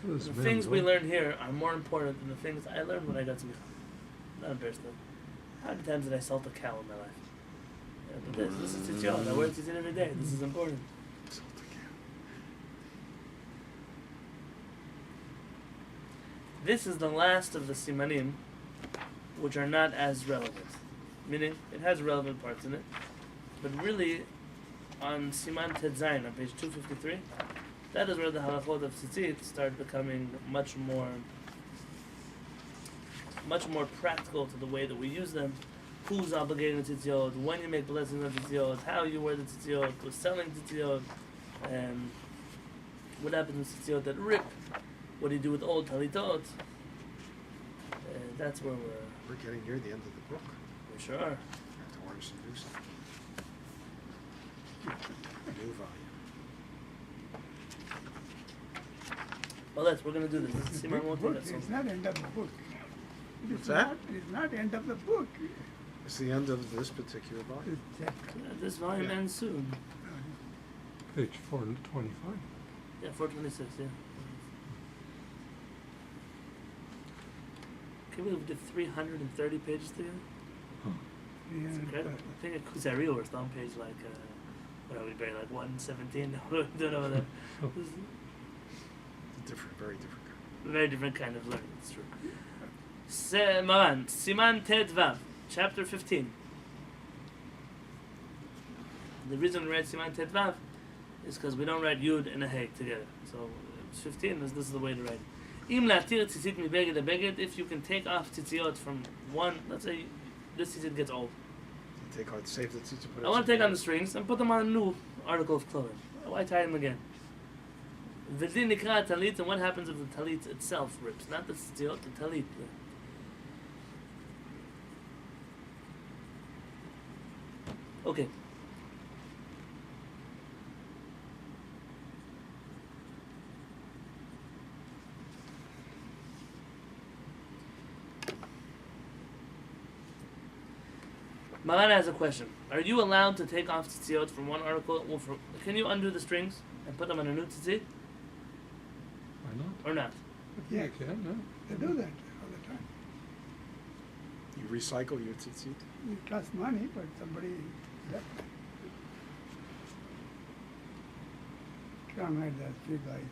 The things we learn here are more important than the things I learned when I got to be not embarrassed. How many times did I salt a cow in my life? Yeah, but this is tzitzit. I wear tzitzit every day. This is important. This is the last of the simanim, which are not as relevant. Meaning, it has relevant parts in it, but really, on Siman Tet Zayin, on page 253, that is where the halachot of tzitzit start becoming much more practical to the way that we use them. Who's obligating the tzitzit? When you make blessings on tzitzit? How you wear the tzitzit? Who's selling tzitzit? What happens with tzitzit that rip? What do you do with old talitot? That's where we're getting near the end of the book. We sure are. I have to order some new stuff. New volume. Well, we're going to do this. Siman won't take us. It's not end of the book. What's that? It's not end of the book. It's the end of this particular volume. This volume ends soon. Page 425. Yeah, 426, yeah. Can we do 330 pages together? Yeah, It's incredible. I think at Kuzari we're still on page like, what are we, very like 117? What are we doing over there? Very different kind. Very different kind of learning, it's true. Siman Tet Vav, chapter 15. The reason we write Siman Tet Vav is because we don't write Yud and a Hey together. So it's 15, this is the way to write it. Im latir tzitzit mi beged a beged, if you can take off tzitziot from one, let's say this tzitzit gets old. Save the tzitzit. I want to take on the strings and put them on a new article of clothing. Why tie them again? V'din nikra talit, and what happens if the talit itself rips? Not the tzitziot, the talit. Okay. Maran has a question. Are you allowed to take off tzitziot from one article? Can you undo the strings and put them on a new tzitzit? Why not? Or not? Yeah, You can, no? they do that all the time. You recycle your tzitzit? It costs money, but somebody left it. Come at that three guys.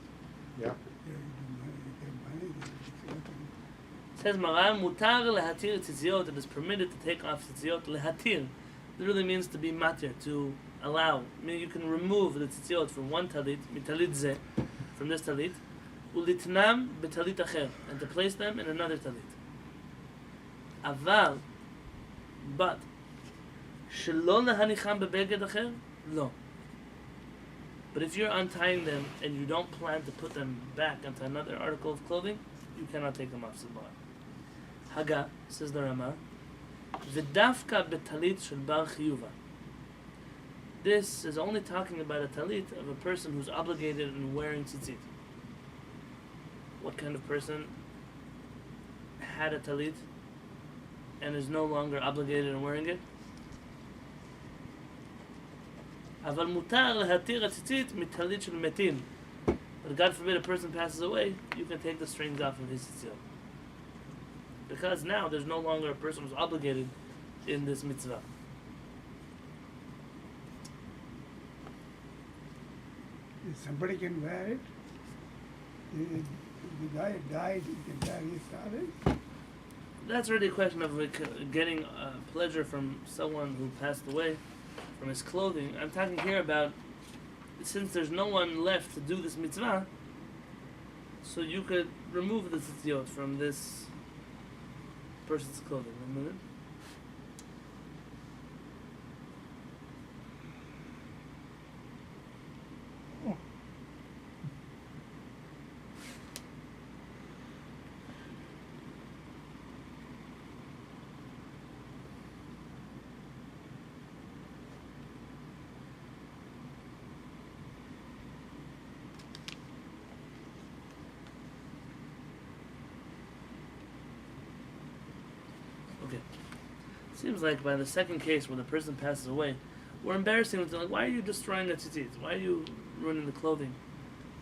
Yeah. Yeah, you get money, you Says Maran, mutar lehatir tzitziot. It is permitted to take off tzitziot. Lehatir. It really means to be matir, to allow. Meaning you can remove the tzitziot from one talit, mitalit zeh, from this talit, ulitnam betalit acher, and to place them in another talit. Aval, but shelo lehanicham bebeged acher, lo. But if you're untying them and you don't plan to put them back into another article of clothing, you cannot take them off Siman. Haga, says the Rama, V'dafka betalit shel bar chiyuva. This is only talking about a talit of a person who's obligated in wearing tzitzit. What kind of person had a talit and is no longer obligated in wearing it? Aval mutar lehatir tzitzit mitalit shel metin. But God forbid a person passes away, you can take the strings off of his tzitzit. Because now there's no longer a person who's obligated in this mitzvah. If somebody can wear it, if the guy died, he can wear his talent. That's really a question of getting pleasure from someone who passed away, from his clothing. I'm talking here about, since there's no one left to do this mitzvah, so you could remove the tzitziot from this person's clothing. 1 minute. Seems like by the second case where the person passes away, we're embarrassing them. Like, why are you destroying the tzitzit? Why are you ruining the clothing?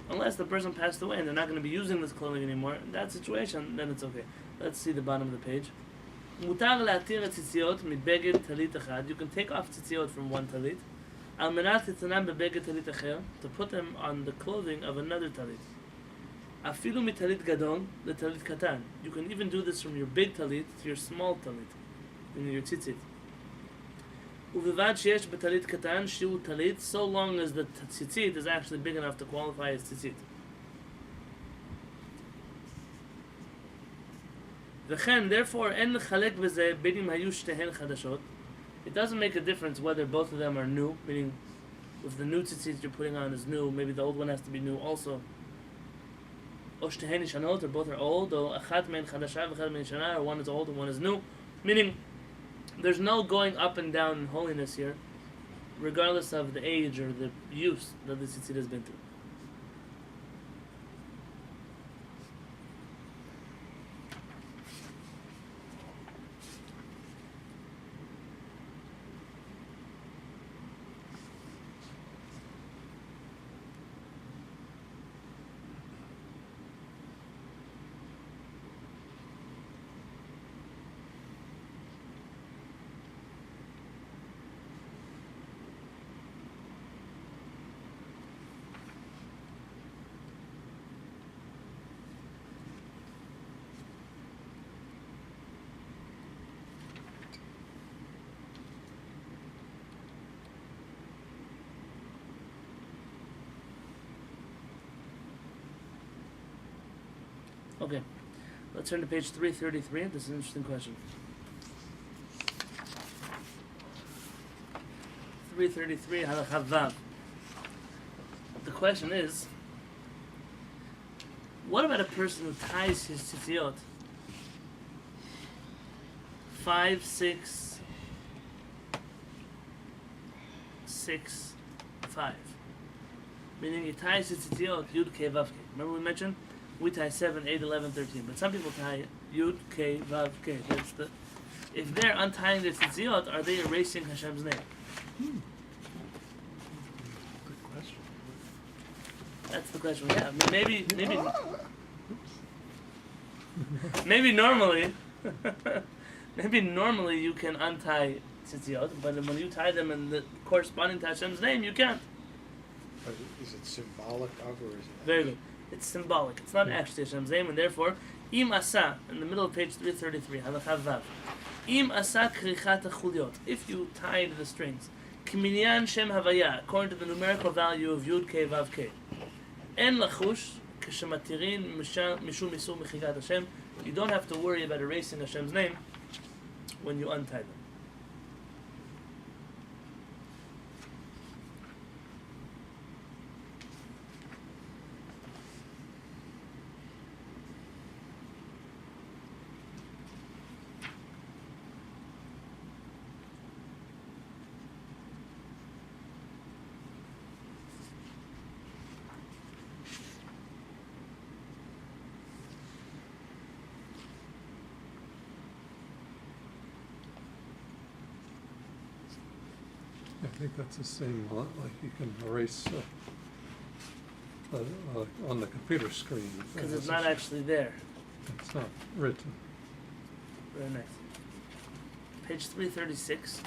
Unless the person passed away and they're not going to be using this clothing anymore, in that situation, then it's okay. Let's see the bottom of the page. מותר להתיר הציציות מבגד טלית אחד. You can take off ציציות from one talit. על מנת לטענם בבגד טלית אחר, to put them on the clothing of another talit. אפילו מטלית גדול לטלית קטן. You can even do this from your big talit to your small talit, meaning your tzitzit. ובלבד שיש בטלית קטן שהוא טלית, so long as the tzitzit is actually big enough to qualify as tzitzit. וכן, therefore, אין לחלק בזה בין אם היו שתיהן חדשות. It doesn't make a difference whether both of them are new, meaning if the new tzitzit you're putting on is new, maybe the old one has to be new also. או שתיהן ישנות, or both are old, או אחת מהן חדשה ואחת מהן ישנה, or one is old and one is new. Meaning, there's no going up and down in holiness here, regardless of the age or the use that the tzitzit has been through. Okay, let's turn to page 333. This is an interesting question. 333, Halacha Vav. The question is, what about a person who ties his tzitzit 5, 6, 6, 5? Meaning he ties his tzitzit Yud K Vav K. Remember we mentioned? We tie 7, 8, 11, 13. But some people tie Yud, K, Vav, K. That's the... If they're untying their tzitzit, are they erasing Hashem's name? Good question. That's the question we have. I mean, maybe normally, maybe normally you can untie tzitzit, but when you tie them in the corresponding to Hashem's name, you can't. But is it symbolic of, or is it... Very good. It's symbolic. It's not actually Hashem's name, and therefore, im asa, in the middle of page 333, halacha vav, im asa krichat hachuliot, if you tied the strings, kiminyan shem havaya, according to the numerical value of Yud K Vav K, en lachush k'shematirin mishum isur mechigat Hashem, you don't have to worry about erasing Hashem's name when you untie them. I think that's the same, like you can erase on the computer screen. Because it's not actually there. It's not written. Very nice. Page 336.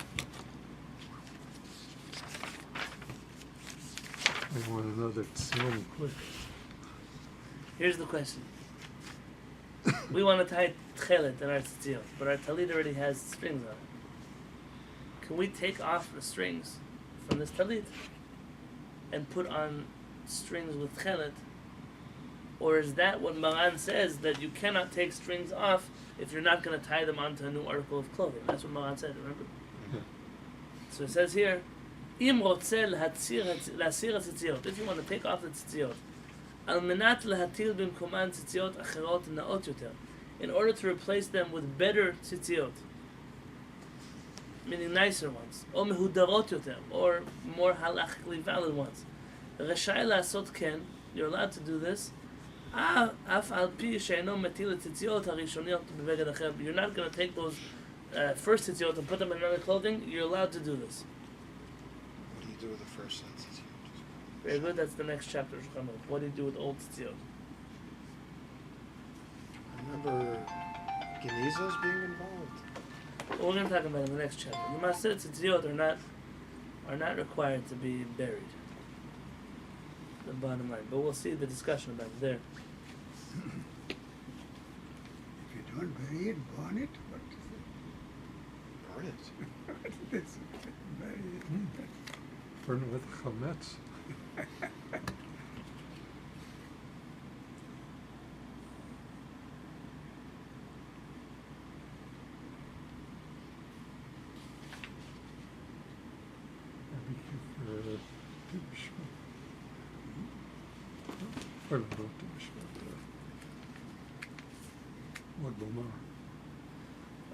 I want another Siman quick. Here's the question. We want to tie Kehillat in our tzitzit, but our talit already has strings on it. Can we take off the strings from this talit and put on strings with Kehillat? Or is that what Maran says, that you cannot take strings off if you're not going to tie them onto a new article of clothing? That's what Maran said, remember? Yeah. So it says here, Im rotzeh להסיר הציציות, if you want to take off the tzitziot, על מנת להטיל במקומן ציציות אחרות נאות יותר, in order to replace them with better tzitziot, meaning nicer ones, או מהודרות יותר, or more halachically valid ones. רשאי לעשות כן, you're allowed to do this, אף על פי שאינו מטיל הציציות הראשוניות בבגד אחר. You're not going to take those first tzitziot and put them in another clothing, you're allowed to do this. What do you do with the first sentence? Very good. That's the next chapter of Shulchan Aruch. What do you do with old tzitziot? I remember Genizos being involved. Well, we're going to talk about it in the next chapter. The Maaseh tzitziot are not required to be buried. The bottom line, but we'll see the discussion about it there. If you don't bury it, burn it. What Burn it. is it? It's bury it. Burn with chametz. Barbecue for Tu B'Shvat. Or not Tu B'Shvat. What Bomar?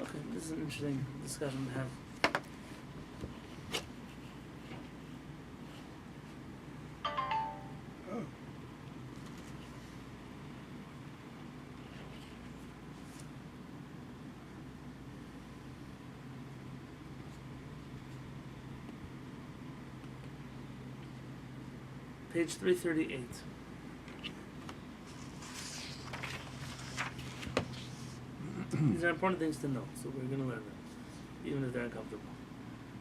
Okay, this is an interesting discussion to have. Oh, Page 338. These are important things to know, so we're going to learn them, even if they're uncomfortable.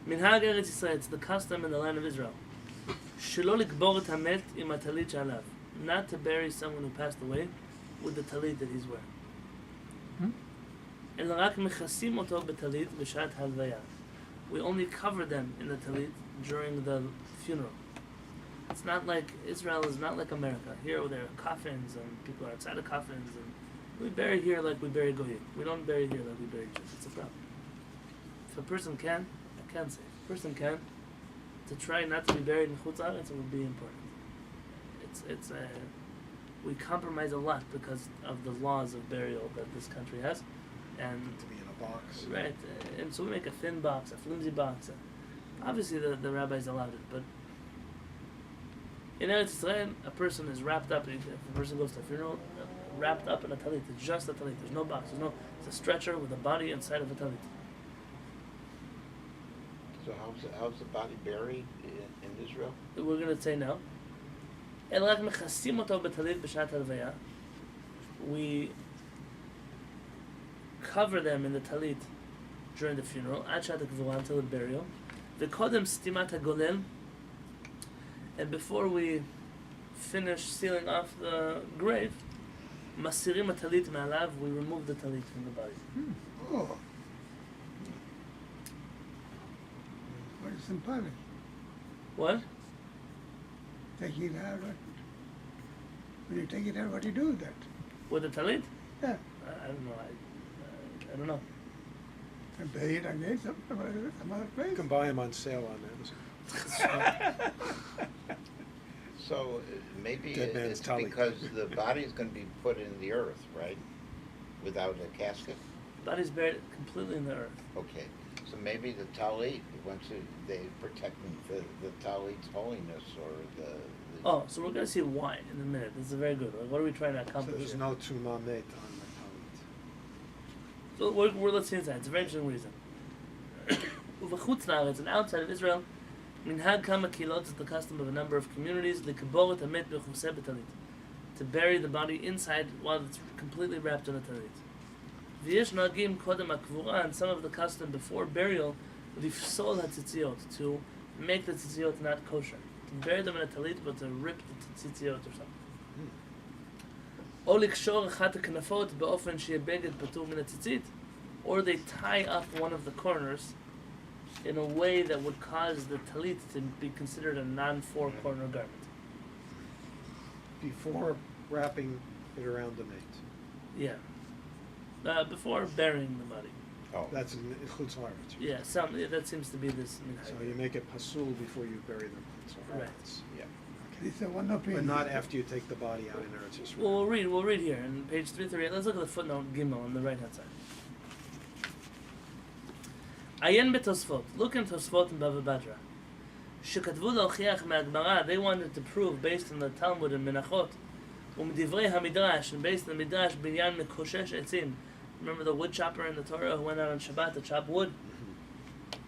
Minhag Eretz Yisrael, it's the custom in the land of Israel. Shelo likbor et hamet im hatalit she'alav, not to bury someone who passed away with the talit that he's wearing. Ela rak mechasim oto betalit b'shat halvaya. We only cover them in the talit during the funeral. It's not like Israel is not like America. Here there are coffins and people are outside of coffins, and we bury here like we bury goyim. We don't bury here like we bury Jews. It's a problem. If a person can, I can say, if a person can, to try not to be buried in Chutz La'aretz, it would be important. We compromise a lot because of the laws of burial that this country has, and To be in a box. right, and so we make a thin box, a flimsy box. Obviously, the rabbis allowed it, but in Eretz Yisrael, a person is wrapped up. If a person goes to a funeral, wrapped up in a talit, it's just a talit. There's no box. It's a stretcher with a body inside of a talit. So how's the body buried in Israel? We're going to say now. אלא רק מכסים אותו בטלית בשעת הלוויה. We cover them in the talit during the funeral, עד שעת הקבורה, until the burial. וקודם סתימת הגולל, and before we finish sealing off the grave, מסירים הטלית מעליו, we remove the talit from the body. oh. What is symbolic? What? Take it out. When you take it out, what do you do with that? With the talit? Yeah. I don't know. I don't know. And bury it again some other place. You can buy them on sale on Amazon. So maybe Dead man's it's talit. because the body is going to be put in the earth, right? Without a casket? Body's buried completely in the earth. Okay. So maybe the talit, once they protect the talit's holiness or the Oh, so we're going to see why in a minute. This is very good. What are we trying to So accomplish there's here? no tumah met on the So let's see inside. It's a very interesting reason. Uvachutz La'aretz, and outside of Israel, minhag kama kehilot is the custom of a number of communities likbor et hamet bechuseh betalit, to bury the body inside while it's completely wrapped in a talit. V'yesh nagim kodem hakvura, and some of the custom before burial, lifsol hatzitziot, to make the tzitziot not kosher, to bury them in a talit but to rip the tzitziot or something. או לקשור אחת הכנפות באופן שיהיה בגד פטור מן הציצית, or they tie up one of the corners in a way that would cause the talit to be considered a non-four-corner garment. before wrapping it around the mate. Yeah. Before burying the body. oh. That's in Chutz La'aretz. Yeah, that seems to be this minhag. So you make it pasul before you bury them. Chutz La'aretz. Right. Yeah. This is one opinion. But not after you take the body out in Eretz Yisrael. Well, we'll read here in page 338. Let's look at the footnote Gimel on the right-hand side. Ayen betosfot. Look in Tosfot and Bava Badra. Shekatvu le'ochiach me'agmara. They wanted to prove, based on the Talmud and Menachot, u'mdivrei hamidrash, and based on the Midrash, binyan mekoshesh etzim. Remember the wood chopper in the Torah who went out on Shabbat to chop wood?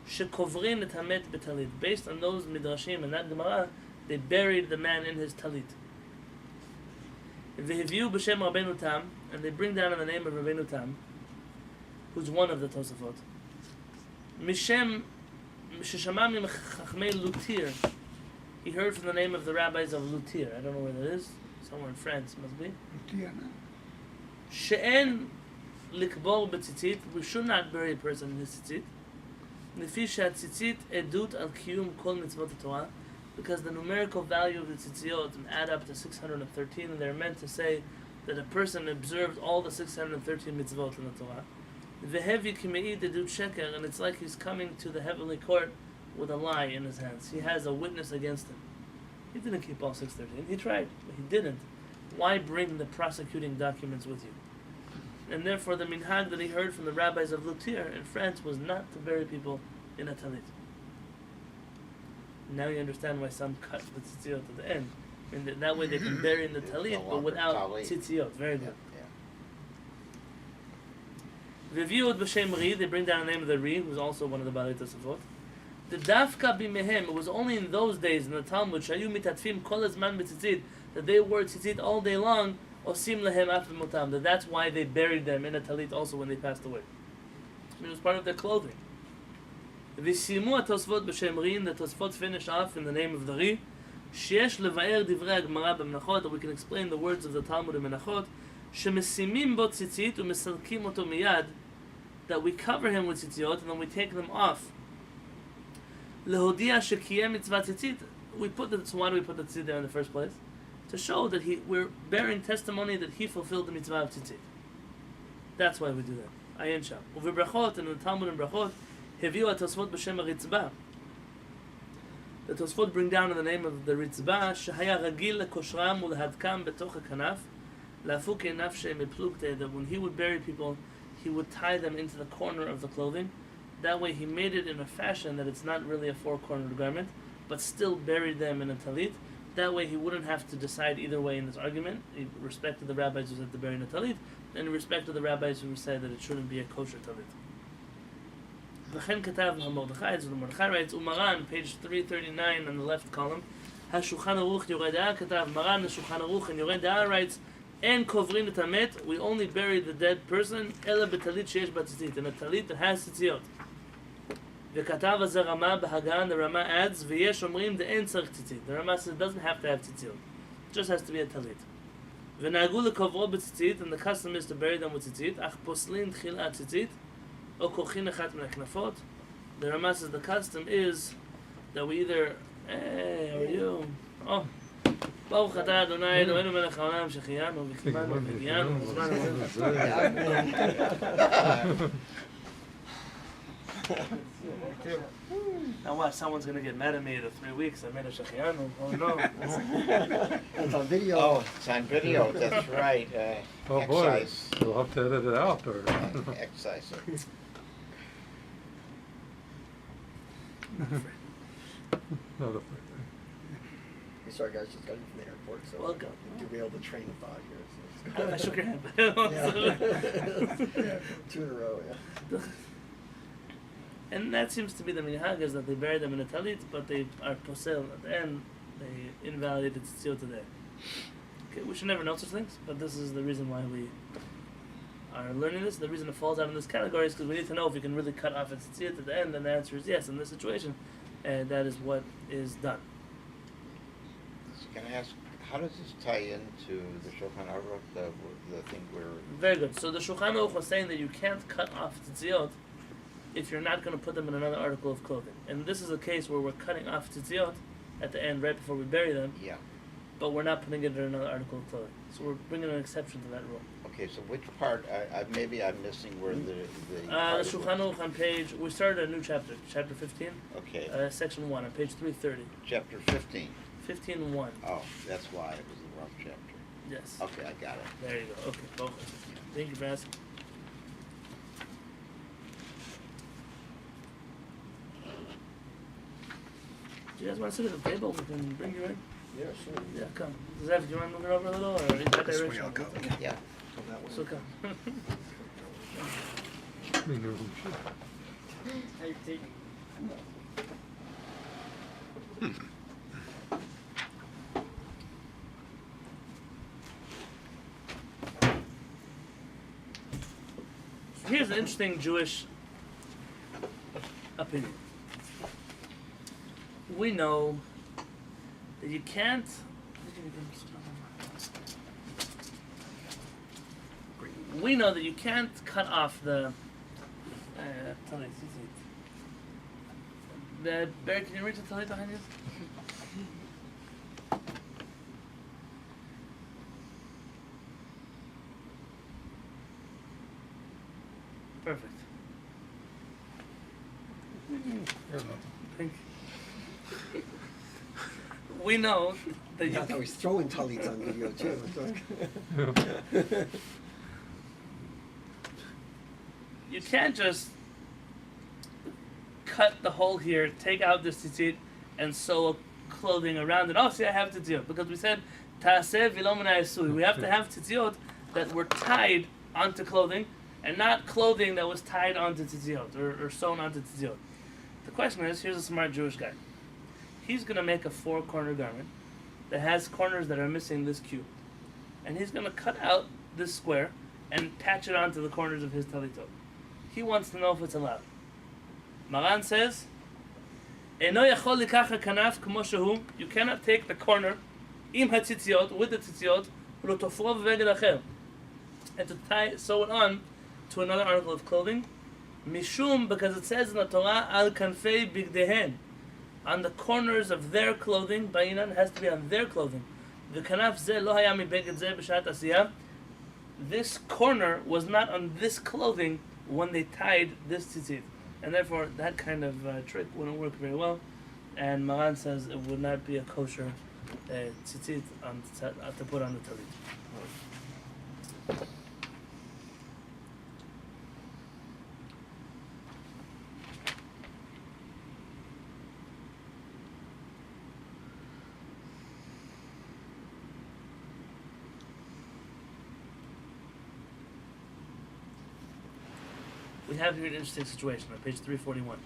Shekovrin et hamet betalit. Based on those midrashim and that Gemara, They buried the man in his talit. V'hiviu b'shem Rabbeinu Tam, and they bring down in the name of Rabbeinu Tam, who's one of the Tosafot. Mishem sheshama min chachmei Lutir. He heard from the name of the rabbis of Lutir. I don't know where that is. Somewhere in France, must be. She'en likbor b'tzitzit. We should not bury a person in his tzitzit. Lefi she'atzitzit edut al kiyum kol mitzvot Torah. Because the numerical value of the tzitziot add up to 613, and they're meant to say that a person observed all the 613 mitzvot in the Torah. Vehevi kimeid edut sheker, and it's like he's coming to the heavenly court with a lie in his hands. He has a witness against him. He didn't keep all 613. He tried, but he didn't. Why bring the prosecuting documents with you? And therefore, the minhag that he heard from the rabbis of Lutir in France was not to bury people in a talit. Now you understand why some cut the tzitziot at the end. And that way they can bury in the talit, but without tzitziot. Very good. V'viud b'shem Ri, they bring down the name of the Ri, who's also one of the Balei Tosafot. The dafka b'mehem, it was only in those days in the Talmud, shayu mitatfim kol hazman b'tzitzit, that they wore tzitzit all day long, osim lehem after motam, that's why they buried them in a talit also when they passed away. It was part of their clothing. V'simu atosfot b'shem Ri, and the Tosfot finish off in the name of the Ri, sheyesh levaer divrei Gemara b'menachot, that we can explain the words of the Talmud in Menachot, shemesimim bo tzitzit u'mesalkim oto miyad, that we cover him with tzitziot and then we take them off. Lehodia shekiyem mitzvah tzitzit. So why do we put the tzitzit there in the first place? To show that we're bearing testimony that he fulfilled the mitzvah of tzitzit. That's why we do that. Ayin sham. Uvebrachot, and in the Talmud and Brachot, heviu atosfot b'shem haritzbah. The Tosfot bring down in the name of the ritzbah, shehaya ragil lekoshram ulehadkam betoch hakanaf, la'afu ke'naf she'em eplukte, that when he would bury people, he would tie them into the corner of the clothing. That way he made it in a fashion that it's not really a four-cornered garment, but still buried them in a talit. That way he wouldn't have to decide either way in this argument. He respected the rabbis who said to bury in a talit, and he respected the rabbis who said that it shouldn't be a kosher talit. V'chen katav Mordechai, so the Mordechai writes, Umaran, page 339 on the left column, HaShulchan Aruch Yoredah katav, Maran the Shulchan Aruch and Yoredah writes, En kovrin et hamet, we only bury the dead person, ela betalit sheyesh ba tzitzit, in a talit that has tzitziot. V'katav hazeh Rama b'Hagan, the Rama adds, v'yesh omrim de'en tzarich tzitzit. The Rama says it doesn't have to have tzitziot, it just has to be a talit. V'nagu lekovro b'tzitzit, and the custom is to bury them with tzitzit, ach poslin tchila tzitzit, o kochin echat min haknafot. The Rama says the custom is that we either, hey, how are you? Oh. ברוך אתה אדוני אלוהינו מלך העולם שהחיינו וקימנו והגיענו בזמן הזה. Now what? Someone's gonna get mad at me the 3 weeks I made a shachianu. Oh no! It's on video. Oh, it's on video. That's right. Oh boy, Excise. you'll have to edit it out, or Excise. not afraid. Sorry guys, just got in from the airport, so Welcome. you'll be able to train a thought here. I shook your hand. Yeah. 2 in a row, yeah. And that seems to be the minhag, is that they bury them in a talit, but they are posel at the end. They invalidated tzitziot today. Okay, we should never know such things, but this is the reason why we are learning this. The reason it falls out in this category is because we need to know if we can really cut off a tzitziot at the end, and the answer is yes. In this situation, that is what is done. Can I ask, how does this tie into the Shulchan Aruch, the thing where... Very good. So the Shulchan Aruch was saying that you can't cut off tzitziot if you're not going to put them in another article of clothing. And this is a case where we're cutting off tzitziot at the end, right before we bury them, Yeah. but we're not putting it in another article of clothing. So we're bringing an exception to that rule. Okay, so which part, maybe I'm missing where the The part of Shulchan Aruch on page, we started a new chapter, chapter 15, Okay, section 1, on page 330. chapter 15. 15:1. Oh, that's why it was the wrong chapter. Yes. Okay, I got it. There you go. Okay. Both. Thank you for asking. Do you guys want to sit at the table? We can bring you in. Yeah, sure. Yeah, come. Zev, do you want to move it over a little, or in that This way direction? I'll go. Yeah. Go that way. So come. How you taking? here's an interesting Jewish opinion. We know that you can't. We know that you can't cut off the. The Barry, can you reach the talit behind you? Perfect. Thank you. We know that you. Now he's throwing talits on video too. You can't just cut the hole here, take out this tzitzit, and sew clothing around it. Oh, see, I have tzitzit because we said ta'aseh v'lo min ha'esui. We have to have tzitzit that were tied onto clothing, and not clothing that was tied onto tzitzit or sewn onto tzitzit. The question is, here's a smart Jewish guy. He's going to make a 4-corner garment that has corners that are missing this cube, and he's going to cut out this square and patch it onto the corners of his talitot. He wants to know if it's allowed. Maran says, "Eno yachol likach hakanaf k'mo shehu." You cannot take the corner im hatzitziot with the tzitziot ulotofro v'veged acher and to sew it on to another article of clothing. Mishum, because it says in the Torah, al kanfei bigdehen, on the corners of their clothing. Ba'inan has to be on their clothing. V'kanaf zeh lo haya mibeged zeh b'shat asiyah. This corner was not on this clothing when they tied this tzitzit, and therefore that kind of trick wouldn't work very well. And Maran says it would not be a kosher tzitzit to put on the talit. We have here an interesting situation on page 341.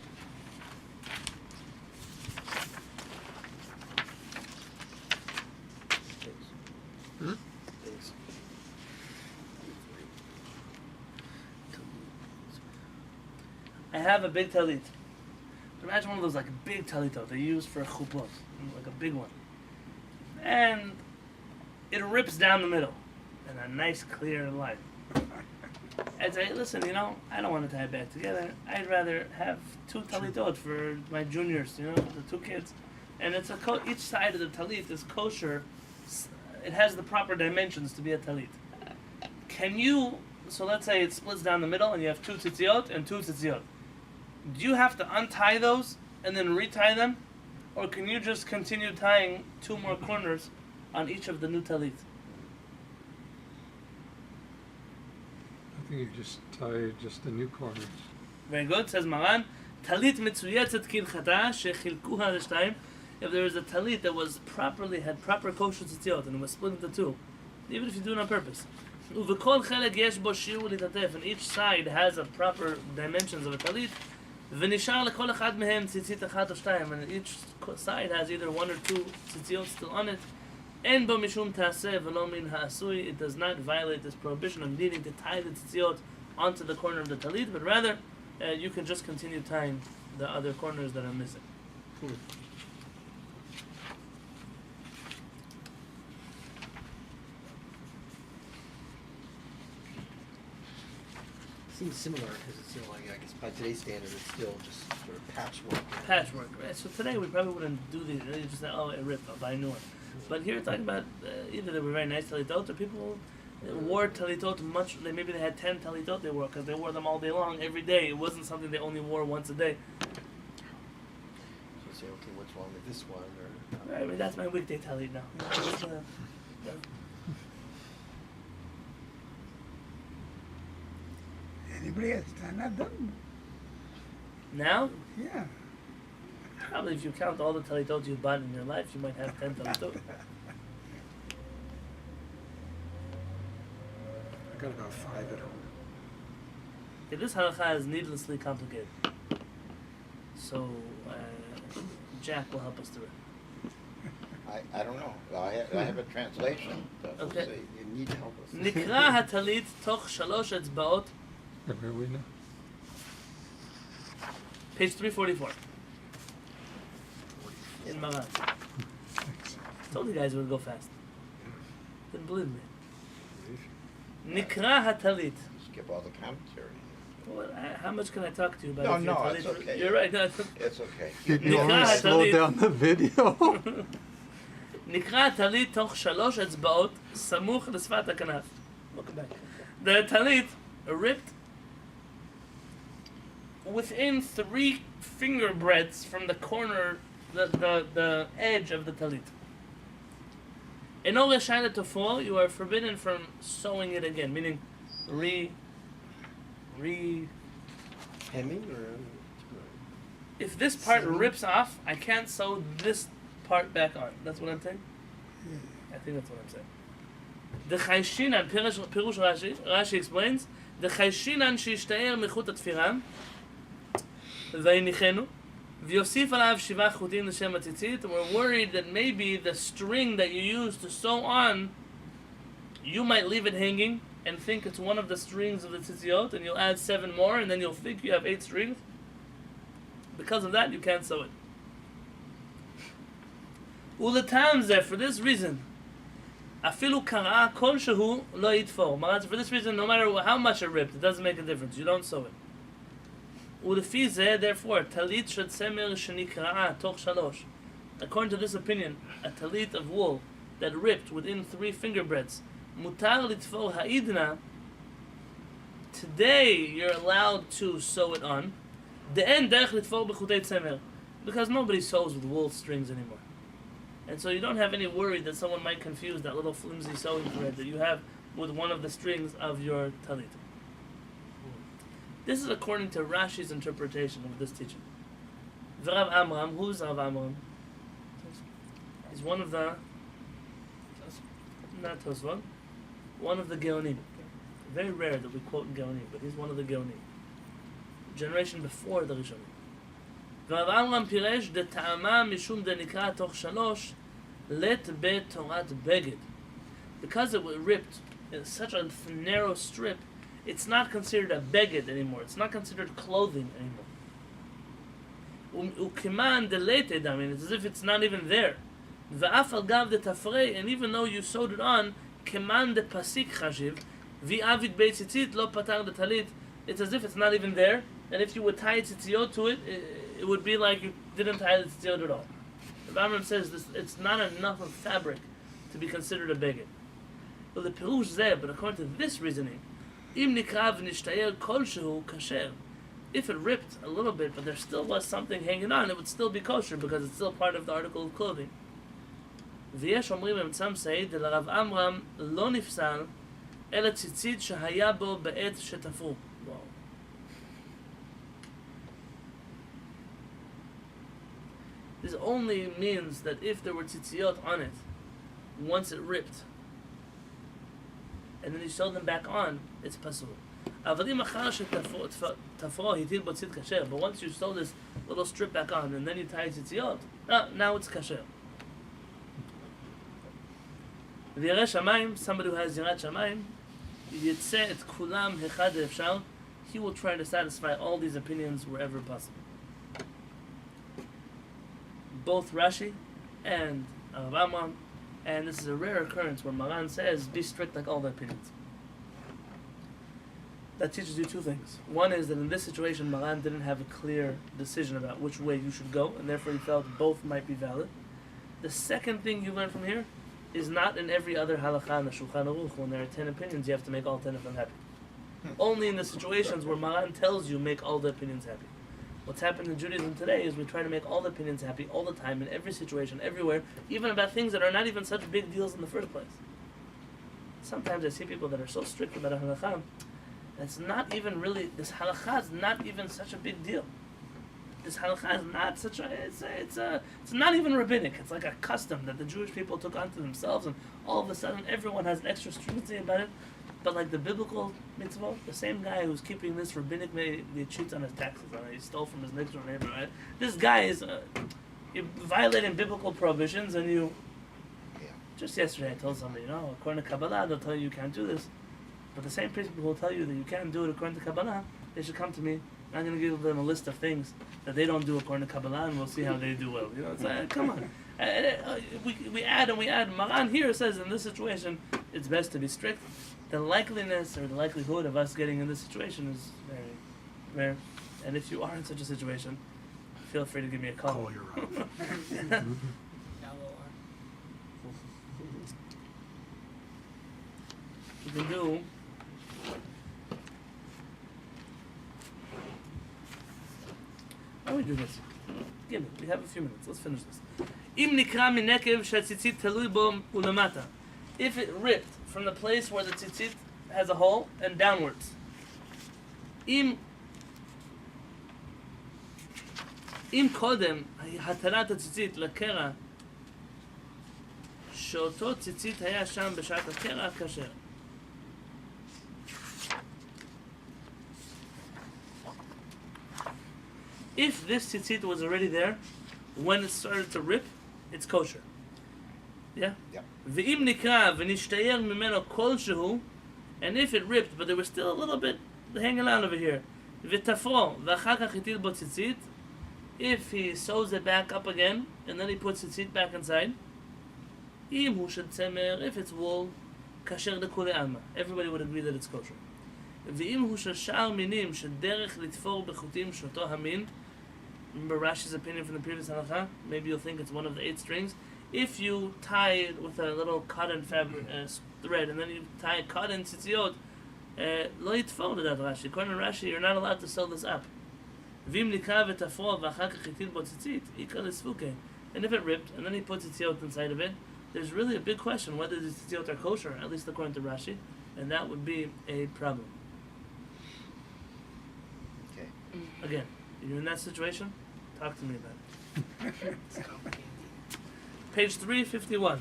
Thanks. I have a big talit. Imagine one of those like big talitot they use for chuppot, like a big one. And it rips down the middle in a nice clear light. I'd say, listen, I don't want to tie it back together. I'd rather have 2 talitot for my juniors, the 2 kids. And it's each side of the talit is kosher. It has the proper dimensions to be a talit. So let's say it splits down the middle and you have 2 tzitziot and 2 tzitziot. Do you have to untie those and then retie them? Or can you just continue tying 2 more corners on each of the new talit? I think you just tie just the new corners. Very good, says Maran. Talit mitzuyetzet kilchata shechilkuha l'shtayim. If there is a talit that had proper kosher tzitziot and it was split into 2, even if you do it on purpose. Uvekol chelek yesh bo shiur litatef, and each side has a proper dimensions of a talit. V'nishar lekol echad mehem tzitzit echad o shtayim, and each side has either 1 or 2 tzitziot still on it. En bo mishum ta'aseh v'lo min ha'asui. It does not violate this prohibition of needing to tie the tzitziot onto the corner of the talit, but rather you can just continue tying the other corners that are missing. Seems similar because it's like I guess by today's standard it's still just sort of patchwork. Patchwork, right? So today we probably wouldn't do these. They just say, "Oh, it ripped. I'll buy a new one." But here we're talking about either they were very nice talitot, or people wore talitot much. Maybe they had 10 talitot they wore because they wore them all day long, every day. It wasn't something they only wore once a day. So you say, okay, what's wrong with this one? Or Right, I mean, that's my weekday talit now. Anybody has done that done? Now, Yeah. probably if you count all the talitot you've bought in your life, you might have 10 talitot. I got about 5 at home. Okay, this halakha is needlessly complicated. So, Jack will help us through it. I don't know. I have a translation. But Okay. we'll see. you need to help us. Nikra hatalit toch 3 etzbaot Where are we now? Page 344. In Maran. Thanks. Told you guys it would go fast. Didn't believe me. Nikra hatalit. Skip all the commentary. Well, how much can I talk to you about? No, if your no, talit- it's okay. You're right. No, It's okay. Did you Nikra want to slow hatalit. down the video? נקרא הטלית תוך 3 אצבעות סמוך לשפת הכנף. Welcome back. The talit ripped within 3 finger breadths from the corner, the edge of the talit. In order to fall, you are forbidden from sewing it again, meaning Hemming or? if this part rips off, I can't sew this part back on. That's what I'm saying? I think that's what I'm saying. The chayshinan, Pirush Rashi explains, the chayshinan שהשתער מחוט התפירה, ויניחנו, ויוסיף עליו 7 חוטים לשם הציצית, and we're worried that maybe the string that you use to sew on, you might leave it hanging and think it's one of the strings of the tzitziot, and you'll add 7 more, and then you'll think you have 8 strings. Because of that, you can't sew it. Uletam zeh, for this reason, afilu kara kolshehu lo yitfor. For this reason, no matter how much it ripped, it doesn't make a difference. You don't sew it. Ulefi zeh, therefore, talit shel tzemer shenikraa toch 3. According to this opinion, a talit of wool that ripped within 3 finger breadths, mutar litfor ha'idna. Today, you're allowed to sew it on. The end derech litfor b'chutei tzemer, because nobody sews with wool strings anymore. And so you don't have any worry that someone might confuse that little flimsy sewing thread that you have with one of the strings of your talit. This is according to Rashi's interpretation of this teaching. Rav Amram, who's Rav Amram? He's one of the, not Tosfot, one of the Geonim. Very rare that we quote Geonim, but he's one of the Geonim. Generation before the Rishonim. Rav Amram Piresh de ta'ama mishum de nikra toch 3 let be torat beged. Because it was ripped in such a narrow strip, it's not considered a beged anymore. It's not considered clothing anymore. Ukiman de leted, I mean, it's as if it's not even there. Va'af al gav de tafrei, and even though you sewed it on, keman de pasik chashiv, vi'avid beitzitzit lo patar de talit, it's as if it's not even there, and if you would tie tzitziot to it, it would be like you didn't tie the tzitziot at all. The Rambam says this, it's not enough of fabric to be considered a beged. Well, the pirush zeh, but according to this reasoning, im nikrav nishtayel kolshehu kasher. If it ripped a little bit, but there still was something hanging on, it would still be kosher because it's still part of the article of clothing. V'yesh omrim, and some say that Rav Amram lo nifsal el tzitzit shehaya bo be'et shetafru. Wow. This only means that if there were tzitziot on it, once it ripped, and then you sew them back on, it's possible. But once you sew this little strip back on, and then you tie tzitziot, now it's kasher. V'yireh shamayim, somebody who has yirat shamayim, yitzeh et kulam hechad efshar, he will try to satisfy all these opinions wherever possible. Both Rashi and Rav Amram, and this is a rare occurrence where Maran says, be strict like all the opinions. That teaches you 2 things. One is that in this situation, Maran didn't have a clear decision about which way you should go, and therefore he felt both might be valid. The second thing you learn from here is not in every other halakha in the Shulchan Aruch, when there are 10 opinions, you have to make all 10 of them happy. Only in the situations where Maran tells you, make all the opinions happy. What's happened in Judaism today is we try to make all the opinions happy all the time, in every situation, everywhere, even about things that are not even such big deals in the first place. Sometimes I see people that are so strict about a halakha, it's not even really, this halakha is not even such a big deal. This halakha is not such a, it's not even rabbinic. It's like a custom that the Jewish people took onto themselves, and all of a sudden everyone has an extra stringency about it. But like the biblical mitzvah, the same guy who's keeping this rabbinic, he cheats on his taxes, he stole from his next door neighbor, right? This guy is you're violating biblical prohibitions, and you, just yesterday I told somebody, according to Kabbalah, they'll tell you can't do this. But the same people who will tell you that you can't do it according to Kabbalah, they should come to me. I'm going to give them a list of things that they don't do according to Kabbalah, and we'll see how they do well. You know, it's like, come on. We add and we add. Maran here says in this situation, it's best to be strict. The likeliness or the likelihood of us getting in this situation is very rare. And if you are in such a situation, feel free to give me a call. Call your own. You can do. Why don't we do this? Give it. We have a few minutes. Let's finish this. Im nikra min nekev שהציצית תלוי בו ולמטה. If it ripped from the place where the tzitzit has a hole and downwards. אם קודם התרת הציצית לקרע שאותו ציצית היה שם בשעת הקרע כשר. If this tzitzit was already there, when it started to rip, it's kosher. Yeah? Yeah. ואם נקרע ונשתייר ממנו כלשהו, and if it ripped, but there was still a little bit hanging out over here, ותפרו, ואחר כך הטיל בו ציצית, if he sews it back up again, and then he puts ציצית back inside, אם הוא של צמר, if it's wool, כשר לכולי עלמא. Everybody would agree that it's kosher. ואם הוא של שאר מינים, שדרך לתפור בחוטים שאותו המין, remember Rashi's opinion from the previous halacha? Maybe you'll think it's one of the 8 strings. If you tie it with a little cotton fabric thread, and then you tie cotton tzitziot, lo yitfor to that Rashi. According to Rashi, you're not allowed to sew this up. V'im nikra v'tafro v'achar kach hitil bo tzitzit, ikar l'sfuke. And if it ripped, and then he put tzitziot inside of it, there's really a big question whether the tzitziot are kosher, at least according to Rashi, and that would be a problem. Okay. Again, you're in that situation, talk to me about it. Page 351.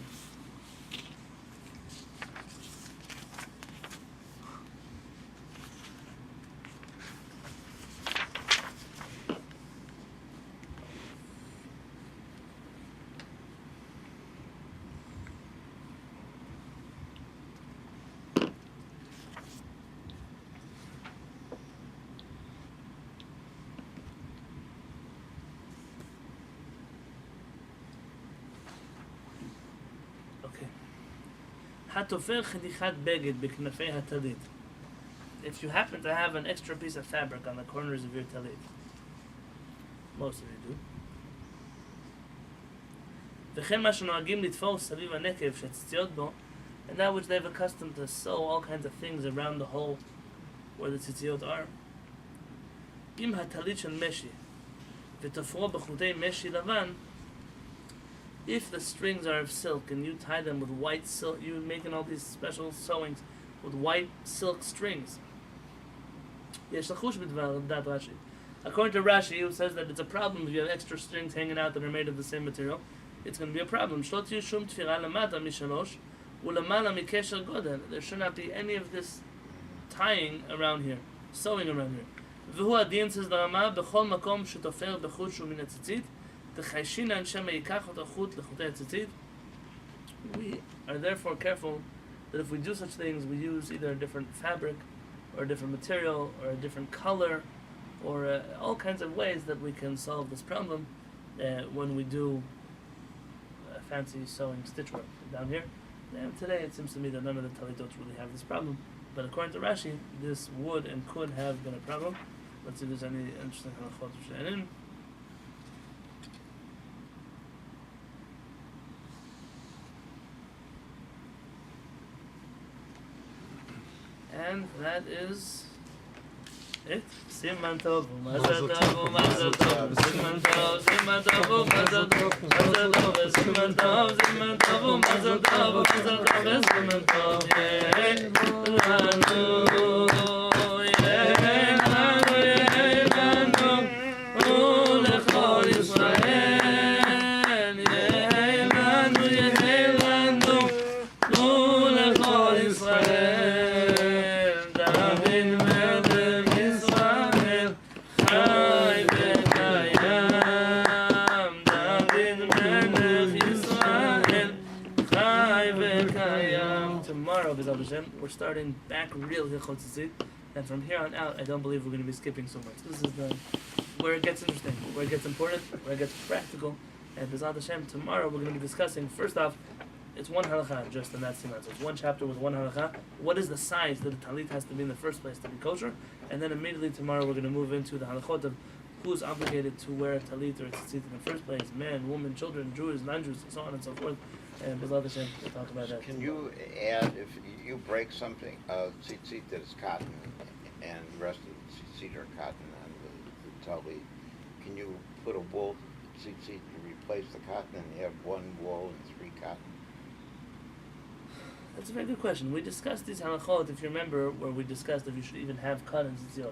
התופר חתיכת בגד בכנפי הטלית. If you happen to have an extra piece of fabric on the corners of your talit, most of you do. וכן מה שנוהגים לתפור סביב הנקב שהציציות בו, and that which they've accustomed to sew all kinds of things around the hole where the ציציות are. אם הטלית של משי ותפרו בחוטי משי לבן, if the strings are of silk and you tie them with white silk, you're making all these special sewings with white silk strings. According to Rashi, who says that it's a problem if you have extra strings hanging out that are made of the same material, it's going to be a problem. There should not be any of this tying around here, sewing around here. והוא הדין, says the Rama, בכל מקום שתופר בחוט שהוא מן הציצית, תחיישין הנשמה ייקח אותו חוט לחוטי הציצית. We are therefore careful that if we do such things, we use either a different fabric, or a different material, or a different color, or all kinds of ways that we can solve this problem when we do fancy sewing stitch work down here. And today it seems to me that none of the talitot really have this problem, but according to Rashi, this would and could have been a problem. Let's see if there's any interesting halachot in. And that is it. Siman Tov, Mazel Tov, Mazel Tov, Siman Tov, Siman Tov, Mazel Tov, Mazel Tov, Siman Tov, Siman Tov, Mazel Tov, Mazel Tov, Siman Tov, Yehlanu, Yehlanu, Yehlanu, Ulechol Yisrael, Yehlanu, Yehlanu, Ulechol Yisrael. David Melech Yisrael, Chai v'kayam. tomorrow, B'ezrat Hashem, we're starting back real Hilchot Tzitzit, and from here on out, I don't believe we're going to be skipping so much. This is where it gets interesting, where it gets important, where it gets practical. And B'ezrat Hashem, tomorrow we're going to be discussing, first off, it's one halakha just in that siman. So it's one chapter with one halakha. What is the size that the talit has to be in the first place to be kosher? And then immediately tomorrow we're going to move into the halachot of who's obligated to wear a talit or a tzitzit in the first place. Man, woman, children, Jews, non-Jews, and so on and so forth. And B'ezrat Hashem, we'll talk about that. Can you add, if you break something, tzitzit that is cotton, and the rest of the tzitzit are cotton on the talit, can you put a wool tzitzit to replace the cotton and you have one wool and three cotton? That's a very good question. We discussed these halachot, if you remember, where we discussed if you should even have cotton tzitzit.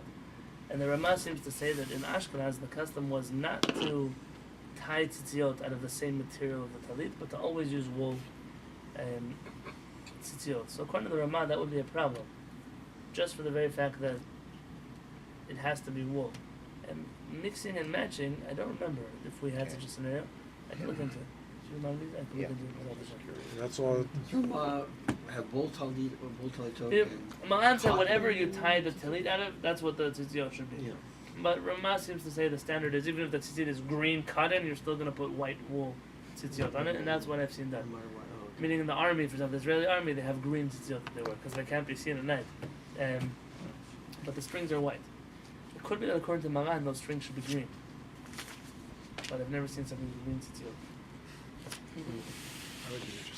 And the Ramah seems to say that in Ashkenaz the custom was not to tie tzitzit out of the same material of the talit, but to always use wool tzitzit. So according to the Ramah, that would be a problem, just for the very fact that it has to be wool. And mixing and matching, I don't remember if we had such a scenario. I can look into it. Do you remind me? I can look into it. That's all. Have wool talit or wool talit. If Malan said whatever you tie the talit out of, that's what the tzitzit should be. Yeah. But Ramah seems to say the standard is even if the tzitzit is green cotton, you're still going to put white wool tzitzit on it, and that's what I've seen No done. matter what. Oh, okay. Meaning in the army, for example, the Israeli army, they have green tzitzit that they wear because they can't be seen at night. But the strings are white. It could be that according to Maran, those strings should be green. But I've never seen something with green tzitzit. I would use